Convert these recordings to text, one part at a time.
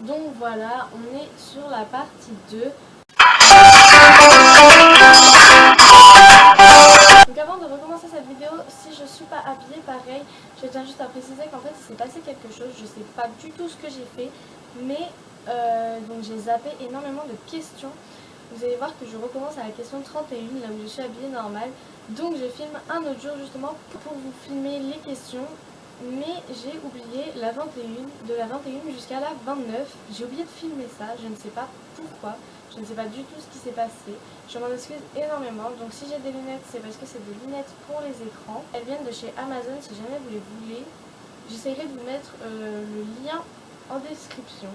Donc voilà, on est sur la partie 2. Donc avant de recommencer cette vidéo, si je suis pas habillée pareil, je tiens juste à préciser qu'en fait il s'est passé quelque chose. Je sais pas du tout ce que j'ai fait, mais donc j'ai zappé énormément de questions. Vous allez voir que je recommence à la question 31, là où je suis habillée normale. Donc je filme un autre jour justement pour vous filmer les questions. Mais j'ai oublié la 21, de la 21 jusqu'à la 29. J'ai oublié de filmer ça, je ne sais pas pourquoi. Je ne sais pas du tout ce qui s'est passé. Je m'en excuse énormément. Donc si j'ai des lunettes, c'est parce que c'est des lunettes pour les écrans. Elles viennent de chez Amazon, si jamais vous les voulez. J'essaierai de vous mettre le lien en description.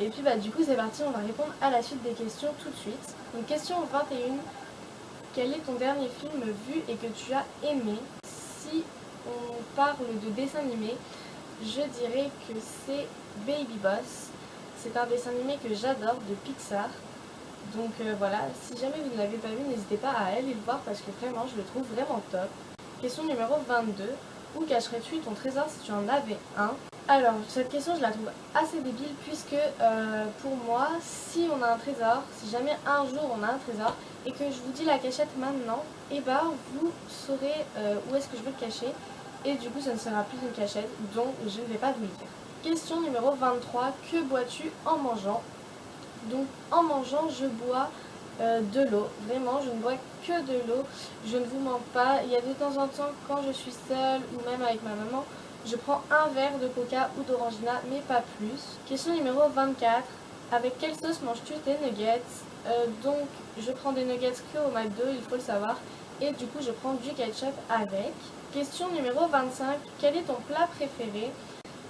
Et puis du coup c'est parti, on va répondre à la suite des questions tout de suite. Donc question 21. Quel est ton dernier film vu et que tu as aimé? Si on parle de dessin animé, je dirais que c'est Baby Boss. C'est un dessin animé que j'adore de Pixar. Donc voilà, si jamais vous ne l'avez pas vu, n'hésitez pas à aller le voir parce que vraiment je le trouve vraiment top. Question numéro 22. Où cacherais-tu ton trésor si tu en avais un? Alors, cette question je la trouve assez débile puisque pour moi, si on a un trésor, si jamais un jour on a un trésor et que je vous dis la cachette maintenant, et vous saurez où est-ce que je veux le cacher et du coup ça ne sera plus une cachette, donc je ne vais pas vous le dire. Question numéro 23. Que bois-tu en mangeant? Donc en mangeant, je bois de l'eau. Vraiment, je ne bois que de l'eau. Je ne vous mens pas. Il y a de temps en temps, quand je suis seule ou même avec ma maman, je prends un verre de coca ou d'orangina, mais pas plus. Question numéro 24. Avec quelle sauce manges-tu tes nuggets? Donc, je prends des nuggets que au McDo, il faut le savoir. Et du coup, je prends du ketchup avec. Question numéro 25. Quel est ton plat préféré?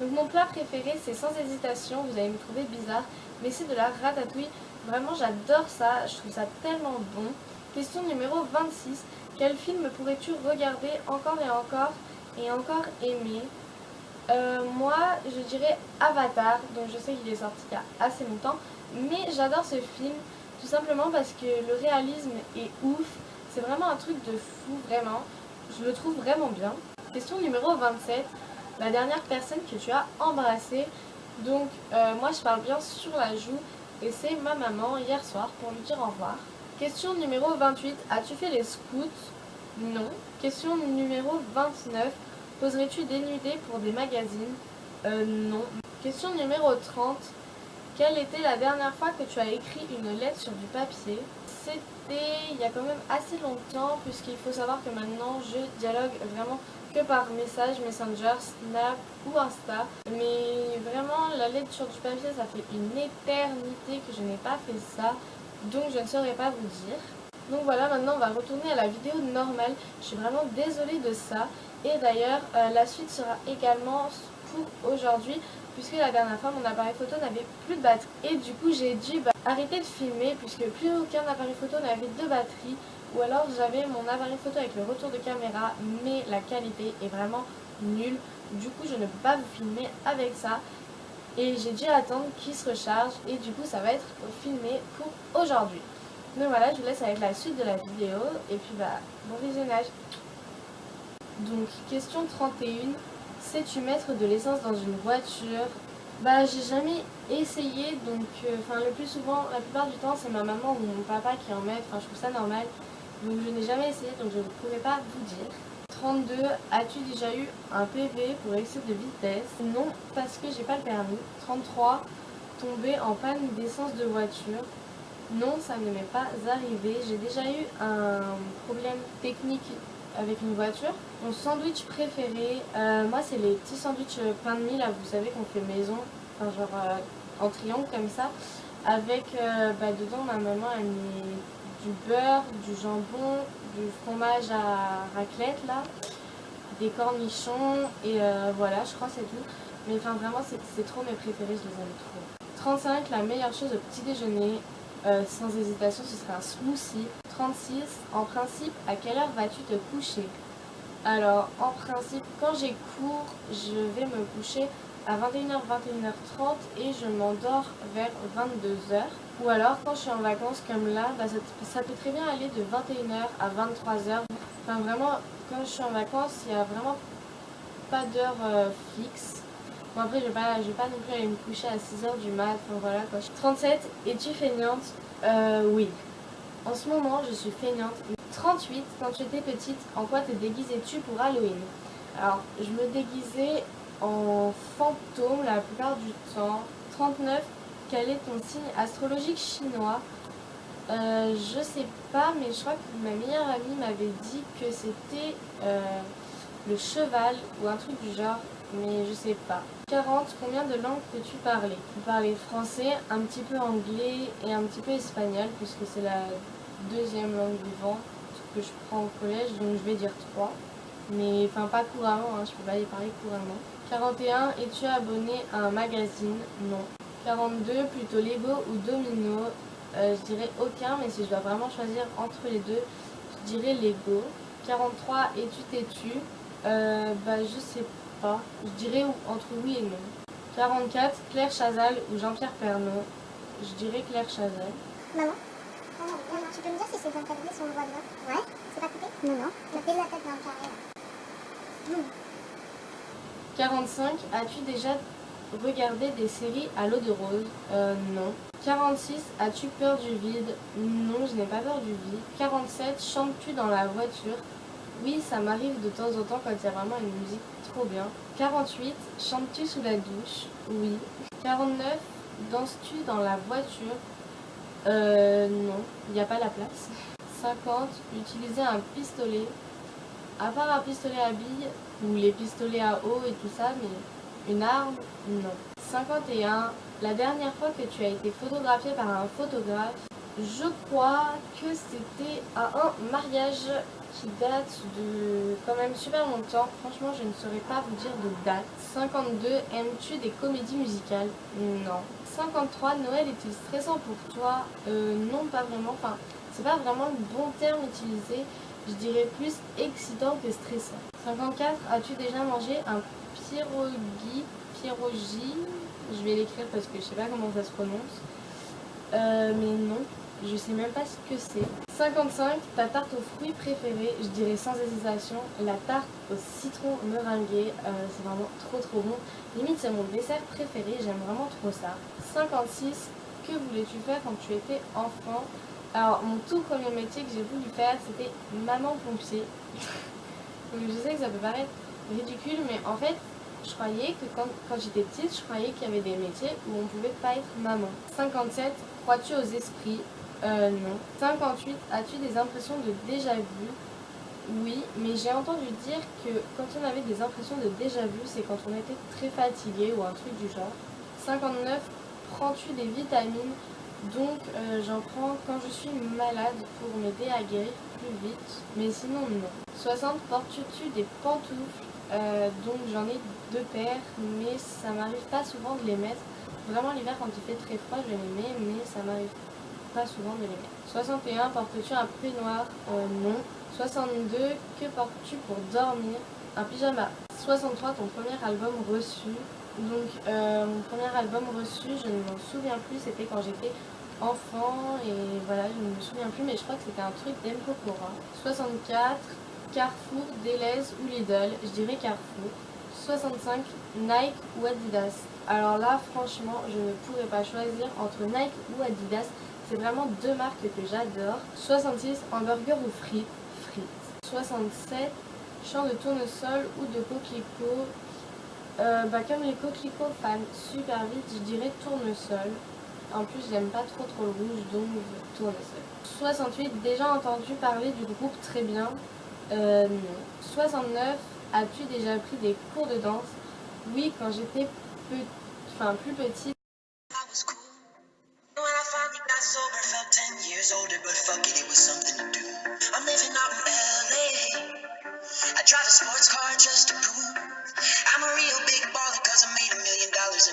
Donc mon plat préféré, c'est sans hésitation, vous allez me trouver bizarre, mais c'est de la ratatouille. Vraiment, j'adore ça, je trouve ça tellement bon. Question numéro 26. Quel film pourrais-tu regarder encore et encore aimer? Moi, je dirais Avatar, donc je sais qu'il est sorti il y a assez longtemps, mais j'adore ce film, tout simplement parce que le réalisme est ouf. C'est vraiment un truc de fou, vraiment. Je le trouve vraiment bien. Question numéro 27. La dernière personne que tu as embrassée. Donc moi je parle bien sur la joue et c'est ma maman hier soir pour lui dire au revoir. Question numéro 28. As-tu fait les scouts? Non. Question numéro 29. Poserais-tu dénudé pour des magazines? Non. Question numéro 30. Quelle était la dernière fois que tu as écrit une lettre sur du papier? C'était il y a quand même assez longtemps, puisqu'il faut savoir que maintenant je dialogue vraiment que par message, Messenger, Snap ou Insta. Mais vraiment, la lettre sur du papier, ça fait une éternité que je n'ai pas fait ça, donc je ne saurais pas vous dire. Donc voilà, maintenant on va retourner à la vidéo normale. Je suis vraiment désolée de ça. Et d'ailleurs, la suite sera également pour aujourd'hui, puisque la dernière fois mon appareil photo n'avait plus de batterie. Et du coup j'ai dû arrêter de filmer puisque plus aucun appareil photo n'avait de batterie. Ou alors j'avais mon appareil photo avec le retour de caméra, mais la qualité est vraiment nulle. Du coup je ne peux pas vous filmer avec ça. Et j'ai dû attendre qu'il se recharge et du coup ça va être filmé pour aujourd'hui. Donc voilà, je vous laisse avec la suite de la vidéo et puis bon visionnage. Donc question 31. Sais-tu mettre de l'essence dans une voiture? J'ai jamais essayé, donc le plus souvent, la plupart du temps c'est ma maman ou mon papa qui en met, je trouve ça normal. Donc je n'ai jamais essayé, donc je ne pourrais pas vous dire. 32. As-tu déjà eu un PV pour excès de vitesse? Non, parce que j'ai pas le permis. 33. Tomber en panne d'essence de voiture? Non, ça ne m'est pas arrivé. J'ai déjà eu un problème technique avec une voiture. Mon sandwich préféré, moi c'est les petits sandwichs pain de mie là, vous savez qu'on fait maison, en triangle comme ça, avec dedans ma maman a mis du beurre, du jambon, du fromage à raclette là, des cornichons et voilà, je crois que c'est tout. Mais vraiment c'est trop mes préférés, je les aime trop. 35. La meilleure chose au petit déjeuner, sans hésitation ce serait un smoothie. 36. En principe, à quelle heure vas-tu te coucher? Alors, en principe, quand j'ai cours, je vais me coucher à 21h, 21h30 et je m'endors vers 22h. Ou alors, quand je suis en vacances comme là, ça peut très bien aller de 21h à 23h. Vraiment, quand je suis en vacances, il n'y a vraiment pas d'heure fixe. Bon après je vais pas non plus aller me coucher à 6h du mat, enfin voilà quoi. 37, es-tu feignante? Oui. En ce moment je suis feignante. 38, quand tu étais petite, en quoi te déguisais-tu pour Halloween? Alors je me déguisais en fantôme la plupart du temps. 39, quel est ton signe astrologique chinois? Je sais pas, mais je crois que ma meilleure amie m'avait dit que c'était le cheval ou un truc du genre, mais je sais pas. 40, combien de langues peux-tu parler? Je parlais français, un petit peu anglais et un petit peu espagnol, puisque c'est la deuxième langue vivante que je prends au collège, donc je vais dire 3. Mais enfin pas couramment, hein, je peux pas les parler couramment. 41, es-tu abonné à un magazine? Non. 42, plutôt Lego ou Domino? Je dirais aucun, mais si je dois vraiment choisir entre les deux, je dirais Lego. 43, es-tu têtu? Je sais pas. Je dirais entre oui et non. 44, Claire Chazal ou Jean-Pierre Pernaut? Je dirais Claire Chazal. Maman, tu peux me dire si ces encadrés sont droits de là? Ouais. C'est pas coupé? Non, non. La pile de la tête dans le carré là. 45, as-tu déjà regardé des séries à l'eau de rose? Non. 46, as-tu peur du vide? Non, je n'ai pas peur du vide. 47, chantes-tu dans la voiture? Oui, ça m'arrive de temps en temps quand il y a vraiment une musique trop bien. 48, chantes-tu sous la douche? Oui. 49, danses-tu dans la voiture? Non, il n'y a pas la place. 50, utiliser un pistolet. À part un pistolet à billes ou les pistolets à eau et tout ça, mais une arme, non. 51, la dernière fois que tu as été photographié par un photographe, je crois que c'était à un mariage qui date de quand même super longtemps. Franchement, je ne saurais pas vous dire de date. 52, aimes-tu des comédies musicales? Non. 53, Noël est-il stressant pour toi? Non, pas vraiment. Enfin, c'est pas vraiment le bon terme utilisé. Je dirais plus excitant que stressant. 54, as-tu déjà mangé un pierogi? Je vais l'écrire parce que je sais pas comment ça se prononce. Mais non, je sais même pas ce que c'est. 55, ta tarte aux fruits préférée? Je dirais sans hésitation la tarte au citron meringuée. C'est vraiment trop bon. Limite c'est mon dessert préféré, j'aime vraiment trop ça. 56, que voulais-tu faire quand tu étais enfant? Alors mon tout premier métier que j'ai voulu faire c'était maman pompier. Donc je sais que ça peut paraître ridicule, mais en fait je croyais que quand j'étais petite, je croyais qu'il y avait des métiers où on pouvait pas être maman. 57, crois-tu aux esprits? Non. 58, as-tu des impressions de déjà-vu? Oui, mais j'ai entendu dire que quand on avait des impressions de déjà-vu, c'est quand on était très fatigué ou un truc du genre. 59, prends-tu des vitamines? Donc j'en prends quand je suis malade pour m'aider à guérir plus vite, mais sinon non. 60, portes-tu des pantoufles? Donc j'en ai 2 paires, mais ça m'arrive pas souvent de les mettre. Vraiment l'hiver quand il fait très froid je les mets, mais ça m'arrive pas souvent de les mettre. 61, portes-tu un peignoir? Non. 62, que portes-tu pour dormir? Un pyjama. 63, ton premier album reçu? Donc mon premier album reçu, je ne m'en souviens plus, c'était quand j'étais enfant et voilà, je ne me souviens plus, mais je crois que c'était un truc d'M. Pokora. 64, Carrefour, Deleuze ou Lidl? Je dirais Carrefour. 65, Nike ou Adidas? Alors là, franchement, je ne pourrais pas choisir entre Nike ou Adidas. C'est vraiment 2 marques que j'adore. 66, hamburger ou frites? Frites. 67, champ de tournesol ou de coquelicot? Comme les coquelicots fanent super vite, je dirais tournesol. En plus, j'aime pas trop le rouge, donc tournesol. 68, déjà entendu parler du groupe Très Bien? Non. 69, as-tu déjà pris des cours de danse? Oui, quand j'étais plus petite. When I finally got sober, felt 10 years older, but fuck it, it was something to do. I'm living out in LA. I drive a sports car just to prove I'm a real big baller, cause I made $1 million in